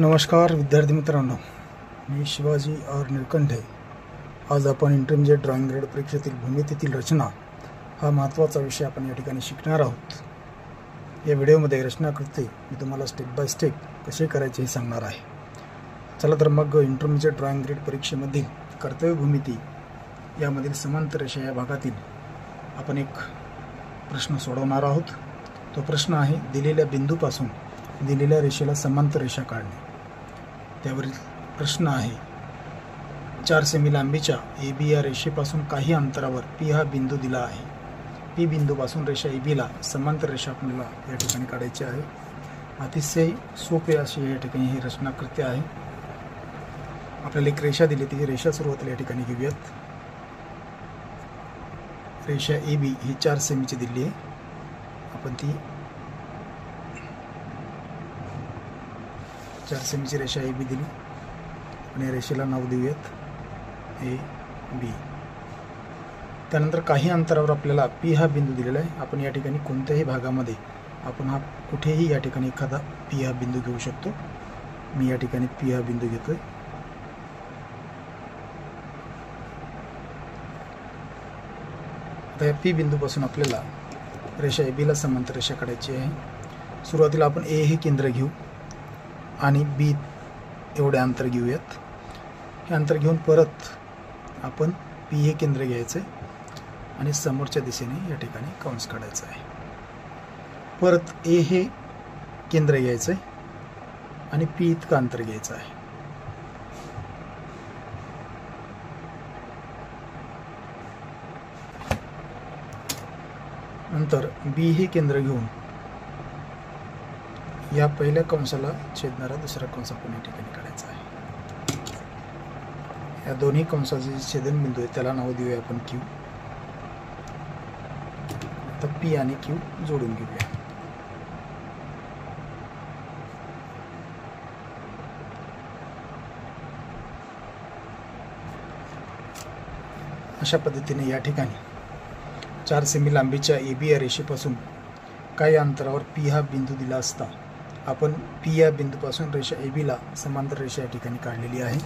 नमस्कार विद्यार्थी मित्रांनो, मी शिवाजी आर निळकंठे। आज आपण इंटरमिजिएट ड्रॉइंग ग्रेड परीक्षेतील भूमितीतील रचना हा महत्त्वाचा विषय आपण या ठिकाणी शिकणार आहोत। या व्हिडिओमध्ये रचनाकृती मी तुम्हाला स्टेप बाय स्टेप कसे करायचे हे सांगणार आहे। चला तर मग इंटरमिजिएट ड्रॉइंग ग्रेड परीक्षेमधील कर्तव्य भूमिती यामधील समांतर रेषा या भागातील आपण एक प्रश्न सोडवणार आहोत। तो प्रश्न आहे दिलेल्या बिंदूपासून दिलेल्या रेषेला समांतर रेषा काढणे। त्यावरील प्रश्न आहे 4 सेमी लांबीच्या AB या रेषेपासून काही अंतरावर P हा बिंदू दिला आहे। P बिंदूपासून रेषा AB ला समांतर रेषा आपल्याला या ठिकाणी काढायची आहे। अतिशय सोपे अशी या ठिकाणी ही रचनाकृती आहे। आपल्याला एक रेषा दिली ती रेषा सुरुवातीला या ठिकाणी घेऊयात। रेषा AB ही 4 सेमीची दिली आहे। आपण ती 4 सेमीची रेषा AB दिली आणि या रेषेला नाव देऊयात AB। त्यानंतर काही अंतरावर आपल्याला P हा बिंदू दिलेला आहे। आपण या ठिकाणी कोणत्याही भागामध्ये आपण हा कुठेही या ठिकाणी एखादा P हा बिंदू घेऊ शकतो। मी या ठिकाणी P हा बिंदू घेतोय। आता या P बिंदूपासून आपल्याला रेषा AB ला समांतर रेषा काढायची आहे। सुरुवातीला आपण A हे केंद्र घेऊ आणि B एवढे अंतर घेऊयात। हे अंतर घेऊन परत आपण P हे केंद्र घ्यायचे आणि समोरच्या दिशेने या ठिकाणी कंस काढायचा आहे। परत A हे केंद्र घ्यायचे आणि P इतकं अंतर घ्यायचं आहे। नंतर B हे केंद्र घेऊन या पहिल्या कंसाला छेदणारा दुसरा कंस आपण या ठिकाणी काढायचा आहे। या दोन्ही कंसाचे छेदन बिंदू आहे त्याला नाव देऊया आपण Q। तर P आणि Q जोडून घेऊया। अशा पद्धतीने या ठिकाणी 4 सेमी लांबीच्या AB या रेषेपासून काही अंतरावर P हा बिंदू दिला असता आपण P या बिंदूपासून रेषा AB ला समांतर रेषा या ठिकाणी काढलेली आहे।